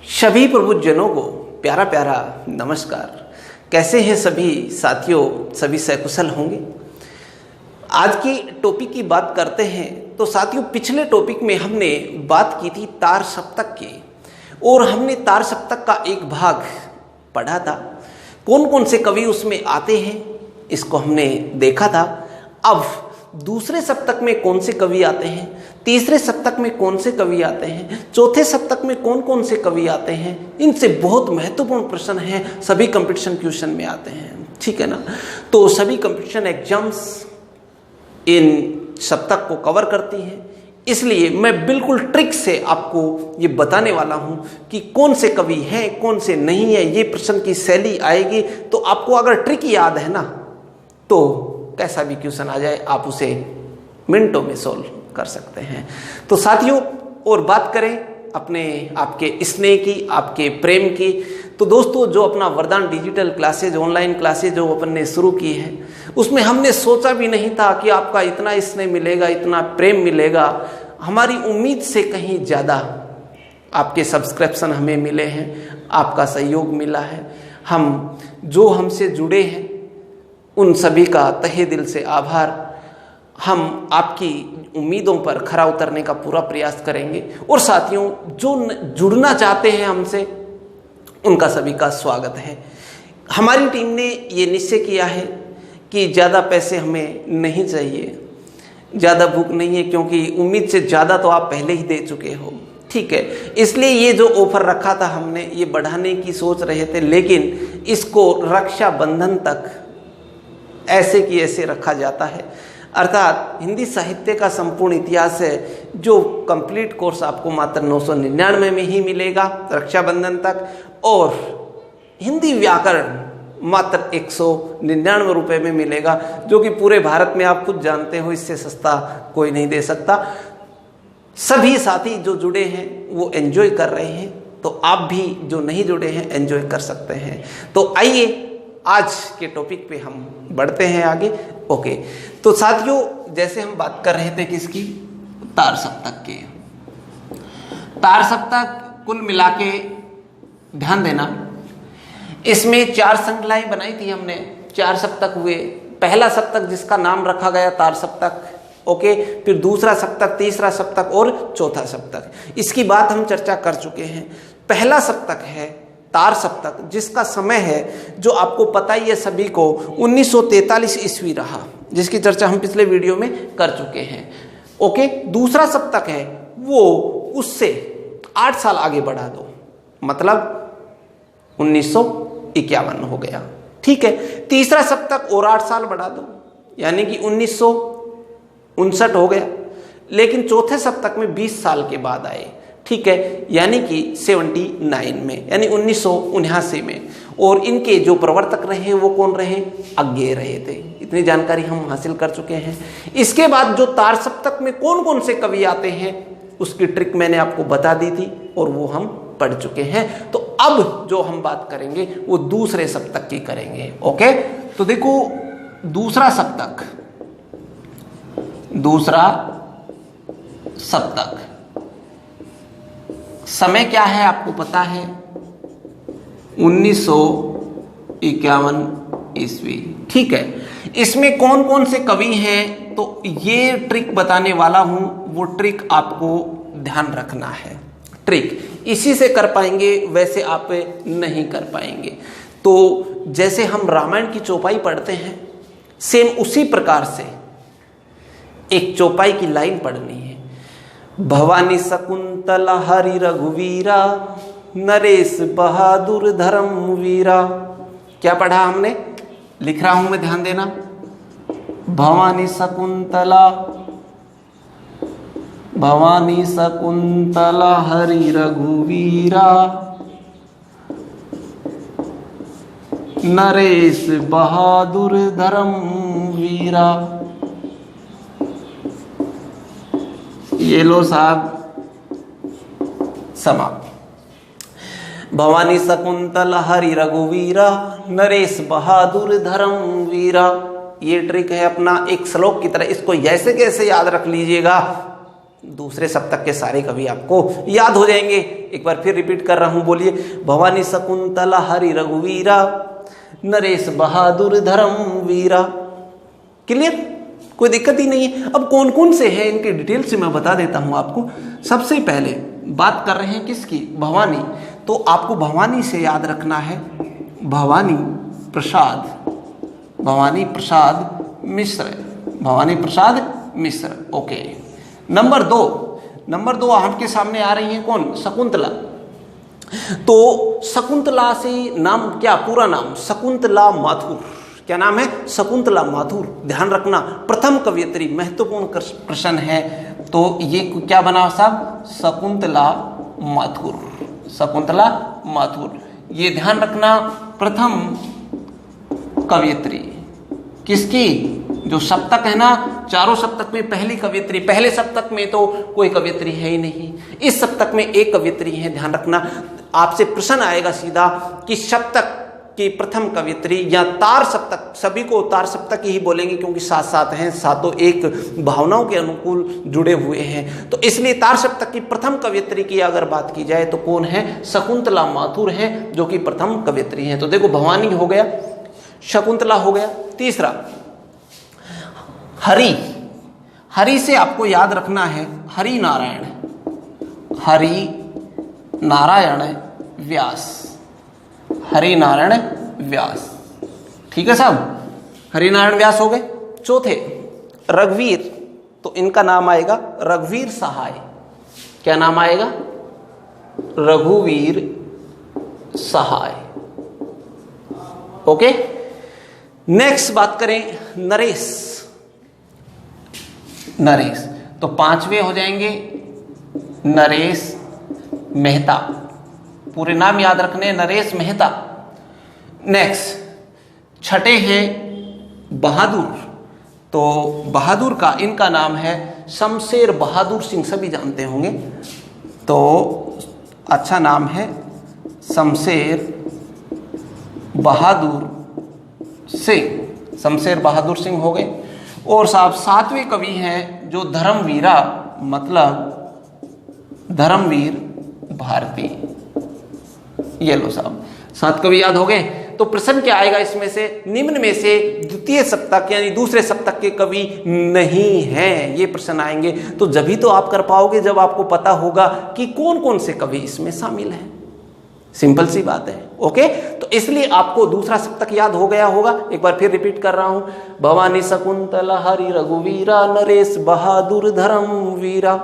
सभी प्रबुद्धजनों को प्यारा प्यारा नमस्कार। कैसे हैं सभी साथियों? सभी सकुशल होंगे। आज की टॉपिक की बात करते हैं तो साथियों, पिछले टॉपिक में हमने बात की थी तार सप्तक की, और हमने तार सप्तक का एक भाग पढ़ा था। कौन कौन से कवि उसमें आते हैं इसको हमने देखा था। अब दूसरे सप्तक में कौन से कवि आते हैं, तीसरे सप्तक में कौन से कवि आते हैं, चौथे सप्तक में कौन कौन से कवि आते हैं, इनसे बहुत महत्वपूर्ण प्रश्न हैं, सभी कंपटीशन क्वेश्चन में आते हैं। ठीक है ना? तो सभी कंपटीशन एग्जाम्स इन सप्तक को कवर करती हैं, इसलिए मैं बिल्कुल ट्रिक से आपको ये बताने वाला हूं कि कौन से कवि हैं, कौन से नहीं है। ये प्रश्न की शैली आएगी तो आपको अगर ट्रिक याद है ना, तो कैसा भी क्वेश्चन आ जाए आप उसे मिनटों में सोल्व कर सकते हैं। तो साथियों, और बात करें अपने आपके स्नेह की, आपके प्रेम की, तो दोस्तों जो अपना वरदान डिजिटल क्लासेज, ऑनलाइन क्लासेज जो अपन ने शुरू की है, उसमें हमने सोचा भी नहीं था कि आपका इतना स्नेह मिलेगा, इतना प्रेम मिलेगा। हमारी उम्मीद से कहीं ज़्यादा आपके सब्सक्रिप्शन हमें मिले हैं, आपका सहयोग मिला है। हम जो हमसे जुड़े हैं उन सभी का तहे दिल से आभार। हम आपकी उम्मीदों पर खरा उतरने का पूरा प्रयास करेंगे, और साथियों जो जुड़ना चाहते हैं हमसे, उनका सभी का स्वागत है। हमारी टीम ने ये निश्चय किया है कि ज़्यादा पैसे हमें नहीं चाहिए, ज़्यादा भूख नहीं है, क्योंकि उम्मीद से ज़्यादा तो आप पहले ही दे चुके हो। ठीक है, इसलिए ये जो ऑफर रखा था हमने, ये बढ़ाने की सोच रहे थे, लेकिन इसको रक्षाबंधन तक ऐसे की ऐसे रखा जाता है। अर्थात हिंदी साहित्य का संपूर्ण इतिहास है, जो कंप्लीट कोर्स आपको मात्र 999 में ही मिलेगा रक्षाबंधन तक, और हिंदी व्याकरण मात्र 199 रुपये में मिलेगा, जो कि पूरे भारत में आप खुद जानते हो इससे सस्ता कोई नहीं दे सकता। सभी साथी जो जुड़े हैं वो एंजॉय कर रहे हैं, तो आप भी जो नहीं जुड़े हैं एंजॉय कर सकते हैं। तो आइए आज के टॉपिक पे हम बढ़ते हैं आगे। ओके, तो साथियों जैसे हम बात कर रहे थे किसकी, तार सप्तक के। तार सप्तक कुल मिला के ध्यान देना, इसमें 4 श्रृंखलाएं बनाई थी हमने, 4 सप्तक हुए। पहला सप्तक जिसका नाम रखा गया तार सप्तक, ओके, फिर दूसरा सप्तक, तीसरा सप्तक और चौथा सप्तक। इसकी बात हम चर्चा कर चुके हैं। पहला सप्तक है तार सप्तक, जिसका समय है जो आपको पता ही है सभी को 1943 ईस्वी रहा, जिसकी चर्चा हम पिछले वीडियो में कर चुके हैं। ओके, दूसरा सप्तक है वो उससे 8 साल आगे बढ़ा दो, मतलब 1951 हो गया। ठीक है, तीसरा सप्तक और 8 साल बढ़ा दो, यानी कि 1959 हो गया। लेकिन चौथे सप्तक में 20 साल के बाद आए, ठीक है, यानी कि 79 में, यानी 1979 में। और इनके जो प्रवर्तक रहे वो कौन रहे? अज्ञेय रहे थे। इतनी जानकारी हम हासिल कर चुके हैं। इसके बाद जो तार सप्तक में कौन कौन से कवि आते हैं उसकी ट्रिक मैंने आपको बता दी थी, और वो हम पढ़ चुके हैं। तो अब जो हम बात करेंगे वो दूसरे सप्तक की करेंगे। ओके, तो देखो दूसरा सप्तक, दूसरा सप्तक समय क्या है आपको पता है? 1951 ईस्वी। ठीक है, इसमें कौन कौन से कवि हैं तो ये ट्रिक बताने वाला हूं, वो ट्रिक आपको ध्यान रखना है। ट्रिक इसी से कर पाएंगे, वैसे आप नहीं कर पाएंगे। तो जैसे हम रामायण की चौपाई पढ़ते हैं, सेम उसी प्रकार से एक चौपाई की लाइन पढ़नी है। भवानी शकुंतला हरि रघुवीरा, नरेश बहादुर धर्मवीरा। क्या पढ़ा हमने? लिख रहा हूं मैं, ध्यान देना। भवानी शकुंतला, भवानी शकुंतला हरि रघुवीरा, नरेश बहादुर धर्मवीरा। ये लो साहब, समाप्त। भवानी शकुंतला हरि रघुवीरा, नरेश बहादुर धर्मवीरा। ये ट्रिक है अपना एक श्लोक की तरह, इसको जैसे कैसे याद रख लीजिएगा, दूसरे सप्तक के सारे कवि आपको याद हो जाएंगे। एक बार फिर रिपीट कर रहा हूं, बोलिए। भवानी शकुंतला हरि रघुवीरा नरेश बहादुर धर्म वीरा। क्लियर, कोई दिक्कत ही नहीं है। अब कौन कौन से हैं इनके डिटेल से मैं बता देता हूं आपको। सबसे पहले बात कर रहे हैं किसकी, भवानी। तो आपको भवानी से याद रखना है भवानी प्रसाद, भवानी प्रसाद मिश्र, भवानी प्रसाद मिश्र। ओके। नंबर दो आपके सामने आ रही है कौन, शकुंतला। तो शकुंतला से नाम क्या, पूरा नाम शकुंतला माथुर। क्या नाम है, शकुंतला माथुर। ध्यान रखना, प्रथम कवयित्री, महत्वपूर्ण प्रश्न है। तो ये क्या बना साहब, शकुंतला माथुर, शकुंतला माथुर। ये ध्यान रखना, प्रथम कवयित्री किसकी, जो सप्तक है ना, चारों सप्तक में पहली कवयित्री। पहले सप्तक में तो कोई कवयित्री है ही नहीं, इस सप्तक में एक कवयित्री है। ध्यान रखना, आपसे प्रश्न आएगा सीधा कि सप्तक की प्रथम कवयित्री या तार सप्तक, सभी को तार सप्तक ही बोलेंगे क्योंकि साथ साथ हैं, सातों एक भावनाओं के अनुकूल जुड़े हुए हैं। तो इसलिए तार सप्तक की प्रथम कवयित्री की अगर बात की जाए तो कौन है, शकुंतला माथुर है, जो कि प्रथम कवयित्री है। तो देखो, भवानी हो गया, शकुंतला हो गया। तीसरा हरि, हरि से आपको याद रखना है हरि नारायण, हरि नारायण व्यास, हरि नारायण व्यास। ठीक है साहब, हरि नारायण व्यास हो गए। चौथे रघुवीर, तो इनका नाम आएगा रघुवीर सहाय। क्या नाम आएगा, रघुवीर सहाय। ओके। नेक्स्ट बात करें नरेश, नरेश तो पांचवे हो जाएंगे नरेश मेहता। पूरे नाम याद रखने, नरेश मेहता। नेक्स्ट छठे हैं बहादुर, तो बहादुर का इनका नाम है शमशेर बहादुर सिंह, सभी जानते होंगे। तो अच्छा नाम है शमशेर बहादुर सिंह, शमशेर बहादुर सिंह हो गए। और साहब सातवें कवि हैं जो धर्मवीरा, मतलब धर्मवीर भारती। ये लो साहब, 7 कवि याद हो गए। तो प्रश्न क्या आएगा इसमें से, निम्न में से द्वितीय सप्तक यानी दूसरे सप्तक के कवि नहीं हैं, ये प्रश्न आएंगे। तो जब ही तो आप कर पाओगे जब आपको पता होगा कि कौन कौन से कवि इसमें शामिल हैं। सिंपल सी बात है। ओके, तो इसलिए आपको दूसरा सप्तक याद हो गया होगा। एक बार फिर रिपीट कर रहा हूं, भवानी शकुंतला हरि रघुवीरा नरेश बहादुर धर्म वीरा।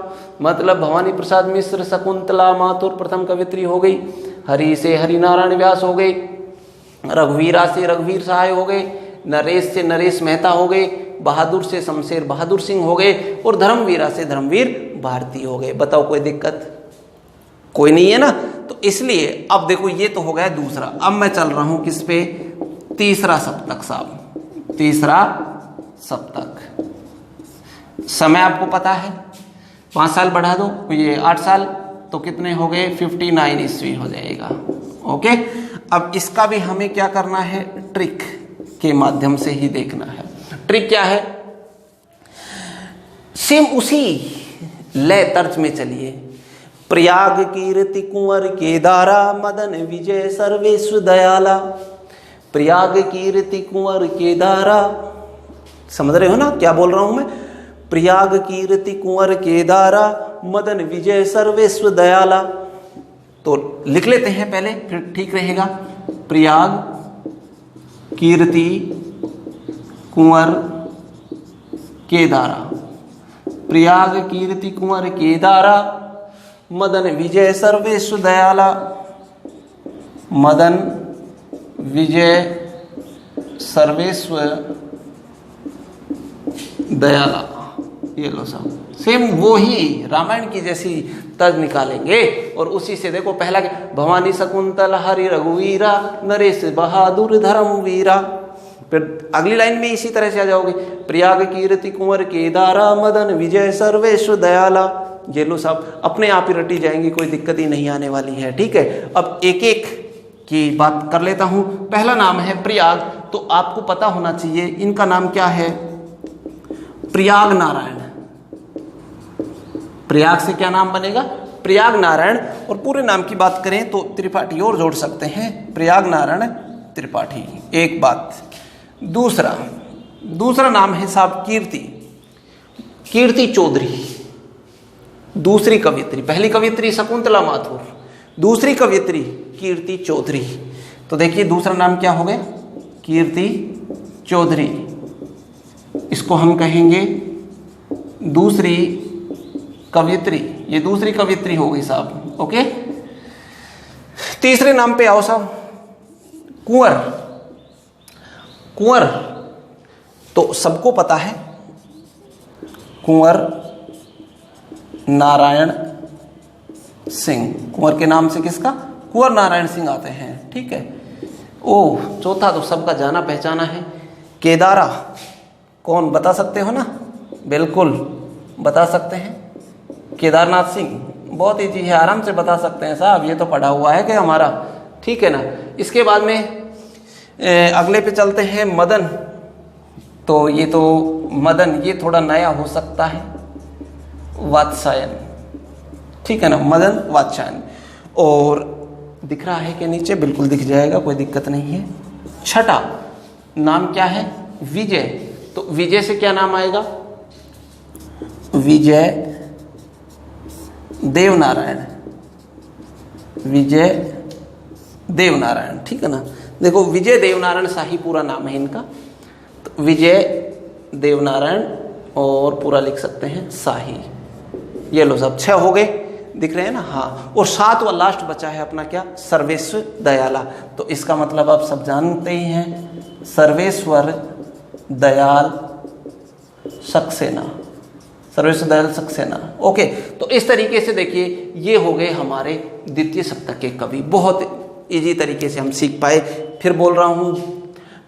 मतलब भवानी प्रसाद मिश्र, शकुंतला माथुर प्रथम कवयित्री हो गई, हरि से हरि नारायण व्यास हो गए, रघुवीरा से रघुवीर सहाय हो गए, नरेश से नरेश मेहता हो गए, बहादुर से शमशेर बहादुर सिंह हो गए, और धर्मवीरा से धर्मवीर भारती हो गए। बताओ कोई दिक्कत कोई नहीं है ना। तो इसलिए अब देखो, ये तो हो गया दूसरा। अब मैं चल रहा हूं किस पे, तीसरा सप्तक साहब, तीसरा सप्तक। समय आपको पता है, 5 साल बढ़ा दो, ये 8 साल, तो कितने हो गए, 59 ईस्वी हो जाएगा। ओके, अब इसका भी हमें क्या करना है, ट्रिक के माध्यम से ही देखना है। ट्रिक क्या है, सेम उसी लय तर्ज में चलिए। प्रयाग कीर्ति कुंवर केदारा मदन विजय सर्वेश्वर दयाला। प्रयाग कीर्ति कुंवर केदारा, समझ रहे हो ना क्या बोल रहा हूं मैं। प्रयाग कीर्ति कुंवर केदारा मदन विजय सर्वेश्वर दयाला। तो लिख लेते हैं पहले, फिर ठीक रहेगा। प्रयाग कीर्ति कुंवर केदारा, प्रयाग कीर्ति कुंवर केदारा मदन विजय सर्वेश्वर दयाला, मदन विजय सर्वेश्वर दयाला। ये लो साहब, सेम वो ही रामायण की जैसी तर्ज निकालेंगे और उसी से देखो पहला क्या, भवानी शकुंतला हरि रघुवीरा नरेश बहादुर धर्मवीरा। फिर अगली लाइन में इसी तरह से आ जाओगे, प्रयाग कीर्ति कुंवर केदारा मदन विजय सर्वेश्वर दयाला। ये लो साहब, अपने आप ही रटी जाएंगी, कोई दिक्कत ही नहीं आने वाली है। ठीक है, अब एक एक की बात कर लेता हूं। पहला नाम है प्रयाग, तो आपको पता होना चाहिए इनका नाम क्या है, प्रयाग नारायण। प्रयाग से क्या नाम बनेगा, प्रयाग नारायण। और पूरे नाम की बात करें तो त्रिपाठी और जोड़ सकते हैं, प्रयाग नारायण त्रिपाठी, एक बात। दूसरा नाम है साहब कीर्ति चौधरी, दूसरी कवियत्री। पहली कवियत्री शकुंतला माथुर, दूसरी कवियत्री कीर्ति चौधरी। तो देखिए दूसरा नाम क्या हो गया, कीर्ति चौधरी। इसको हम कहेंगे दूसरी कवियत्री, ये दूसरी कवियत्री हो गई साहब। ओके, तीसरे नाम पे आओ साहब, कुंवर। तो सबको पता है कुंवर नारायण सिंह। कुंवर के नाम से किसका, कुंवर नारायण सिंह आते हैं, ठीक है। ओह, चौथा तो सबका जाना पहचाना है, केदारा। कौन बता सकते हो ना, बिल्कुल बता सकते हैं, केदारनाथ सिंह। बहुत ईजी है, आराम से बता सकते हैं साहब, ये तो पढ़ा हुआ है कि हमारा, ठीक है ना। इसके बाद में अगले पे चलते हैं, मदन। तो ये थोड़ा नया हो सकता है, वात्सायन, ठीक है ना, मदन वात्सायन। और दिख रहा है कि नीचे, बिल्कुल दिख जाएगा, कोई दिक्कत नहीं है। छठा नाम क्या है, विजय। तो विजय से क्या नाम आएगा, विजय देवनारायण, विजय देवनारायण, ठीक है ना। देखो विजय देवनारायण शाही पूरा नाम है इनका, तो विजय देवनारायण और पूरा लिख सकते हैं शाही। ये लो सब 6 हो गए, दिख रहे हैं ना, हाँ। और 7वां लास्ट बचा है अपना क्या, सर्वेश्वर दयाला। तो इसका मतलब आप सब जानते ही हैं, सर्वेश्वर दयाल सक्सेना, सर्वेश्वर दयाल सक्सेना। ओके, तो इस तरीके से देखिए ये हो गए हमारे द्वितीय सप्तक के कवि। बहुत इजी तरीके से हम सीख पाए। फिर बोल रहा हूं,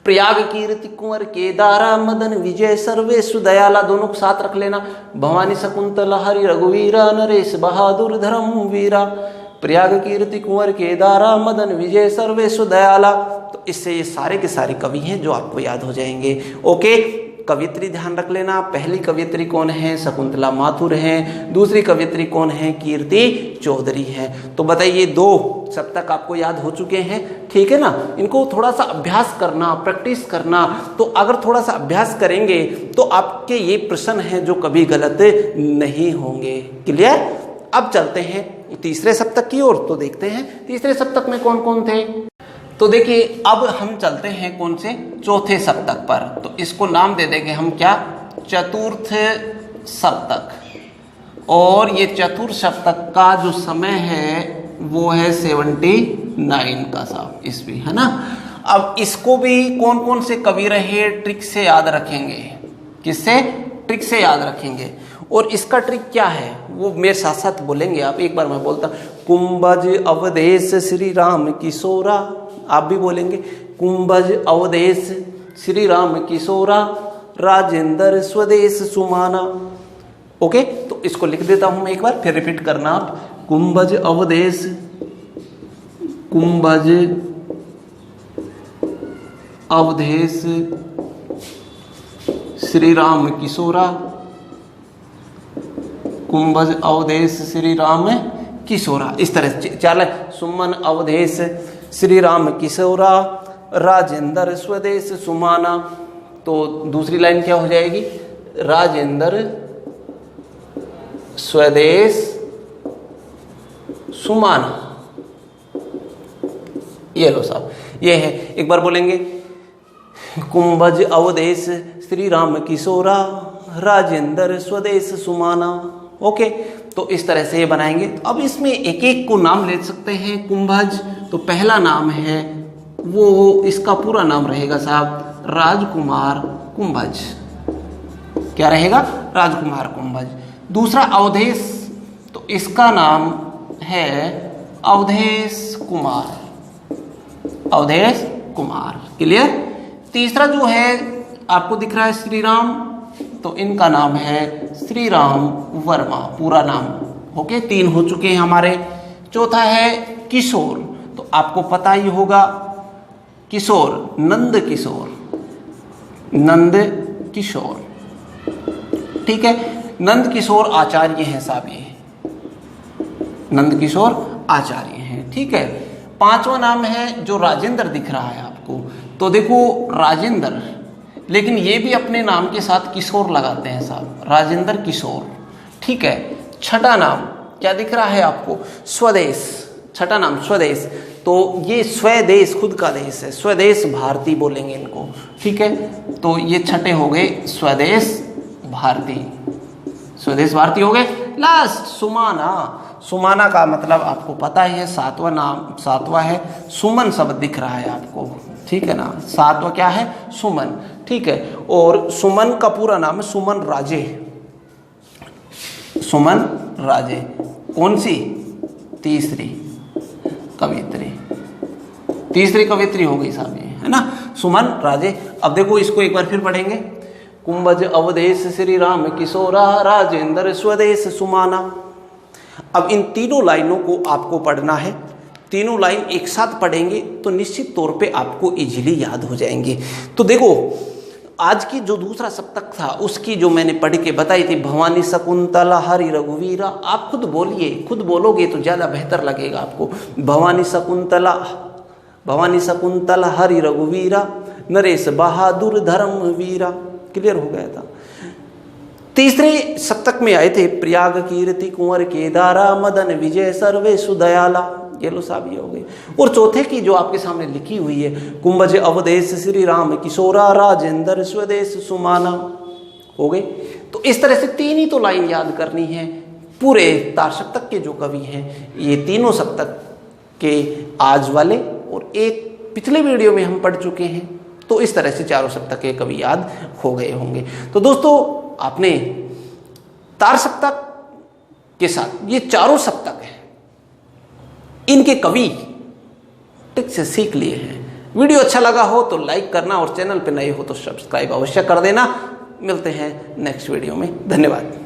प्रयाग कीर्ति कुंवर केदारा मदन विजय सर्वेश्वर दयाला, दोनों को साथ रख लेना। भवानी शकुंतला हरि रघुवीरा नरेश बहादुर धर्म वीरा। प्रयाग कीर्ति कुंवर केदारा मदन विजय सर्वेश्वर दयाला। तो इससे ये सारे के सारे कवि हैं जो आपको याद हो जाएंगे। ओके, कवियत्री ध्यान रख लेना। पहली कवियत्री कौन है, शकुंतला माथुर हैं। दूसरी कवियत्री कौन है, कीर्ति चौधरी हैं। तो बताइए 2 सप्तक आपको याद हो चुके हैं, ठीक है ना। इनको थोड़ा सा अभ्यास करना, प्रैक्टिस करना। तो अगर थोड़ा सा अभ्यास करेंगे तो आपके ये प्रश्न हैं जो कभी गलत नहीं होंगे। क्लियर। अब चलते हैं तीसरे सप्तक की ओर। तो देखते हैं तीसरे सप्तक में कौन कौन थे। तो देखिए अब हम चलते हैं कौन से, चौथे सप्तक पर। तो इसको नाम दे देंगे हम क्या, चतुर्थ सप्तक। और ये चतुर्थ सप्तक का जो समय है वो है 79 का साहब ईस्वी, है ना। अब इसको भी कौन कौन से कवि रहे ट्रिक से याद रखेंगे। किससे, ट्रिक से याद रखेंगे। और इसका ट्रिक क्या है वो मेरे साथ साथ बोलेंगे आप। एक बार मैं बोलता, कुंभज अवधेश श्री राम किशोरा। आप भी बोलेंगे, कुंभज अवधेश श्री राम किशोरा राजेंद्र स्वदेश सुमाना। ओके, तो इसको लिख देता हूं मैं एक बार, फिर रिपीट करना आप। कुंभज अवधेश, कुंभज अवधेश श्री राम किशोरा, कुंभज अवधेश श्री राम किशोरा। इस तरह 4 सुमन अवधेश श्री राम किशोरा राजेंद्र स्वदेश सुमाना। तो दूसरी लाइन क्या हो जाएगी, राजेंद्र स्वदेश सुमाना। ये लो साहब, ये है। एक बार बोलेंगे, कुंभज अवधेश श्री राम किशोरा राजेंद्र स्वदेश सुमाना। ओके, तो इस तरह से ये बनाएंगे। अब इसमें एक एक को नाम ले सकते हैं। कुंभज, तो पहला नाम है वो, इसका पूरा नाम रहेगा साहब राजकुमार कुंभज। क्या रहेगा, राजकुमार कुंभज। दूसरा अवधेश, तो इसका नाम है अवधेश कुमार, अवधेश कुमार। क्लियर। तीसरा जो है आपको दिख रहा है श्री राम, तो इनका नाम है श्री राम वर्मा, पूरा नाम। ओके, 3 हो चुके हैं हमारे। चौथा है किशोर, तो आपको पता ही होगा किशोर, नंद किशोर, नंद किशोर, ठीक है। नंद किशोर आचार्य हैं साहब, ये नंद किशोर आचार्य हैं, ठीक है। पांचवा नाम है जो राजेंद्र दिख रहा है आपको, तो देखो राजेंद्र, लेकिन ये भी अपने नाम के साथ किशोर लगाते हैं साहब, राजेंद्र किशोर, ठीक है। छठा नाम क्या दिख रहा है आपको, स्वदेश, छठा नाम स्वदेश, तो ये स्वदेश खुद का देश है, स्वदेश भारती बोलेंगे इनको, ठीक है। तो ये छठे हो गए स्वदेश भारती, स्वदेश भारती हो गए। लास्ट सुमाना, सुमाना का मतलब आपको पता ही है, सातवां नाम, सातवां है सुमन शब्द दिख रहा है आपको, ठीक है ना, सातवां क्या है, सुमन, ठीक है। और सुमन का पूरा नाम है सुमन राजे, सुमन राजे, कौन सी, तीसरी कवित्री, तीसरी कवित्री हो गई साहब ये, है ना, सुमन राजे। अब देखो इसको एक बार फिर पढ़ेंगे, कुंभज अवधेश श्री राम किशोरा राजेंद्र स्वदेश सुमाना। अब इन तीनों लाइनों को आपको पढ़ना है, तीनों लाइन एक साथ पढ़ेंगे तो निश्चित तौर पे आपको इजीली याद हो जाएंगे। तो देखो आज की जो दूसरा सप्तक था उसकी जो मैंने पढ़ के बताई थी, भवानी शकुंतला हरि रघुवीरा, आप खुद बोलिए, खुद बोलोगे तो ज़्यादा बेहतर लगेगा आपको। भवानी शकुंतला, भवानी शकुंतला हरि रघुवीरा, नरेश बहादुर धर्मवीरा, क्लियर हो गया था। तीसरे सप्तक में आए थे प्रयाग कीर्ति कुंवर केदारा मदन विजय सर्वे सुदयाला, ये लो साहब ये हो गए। और चौथे की जो आपके सामने लिखी हुई है, कुंभज अवधेश श्री राम किशोरा राजेंद्र स्वदेश सुमाना, हो गई। तो इस तरह से तीन ही तो लाइन याद करनी है। पूरे तार सप्तक के जो कवि हैं ये तीनों सप्तक के आज वाले और एक पिछले वीडियो में हम पढ़ चुके हैं, तो इस तरह से चारों सप्तक के कवि याद हो गए होंगे। तो दोस्तों आपने तार सप्तक के साथ ये चारों सप्तक हैं, इनके कवि ठीक से सीख लिए हैं। वीडियो अच्छा लगा हो तो लाइक करना और चैनल पे नए हो तो सब्सक्राइब अवश्य कर देना। मिलते हैं नेक्स्ट वीडियो में, धन्यवाद।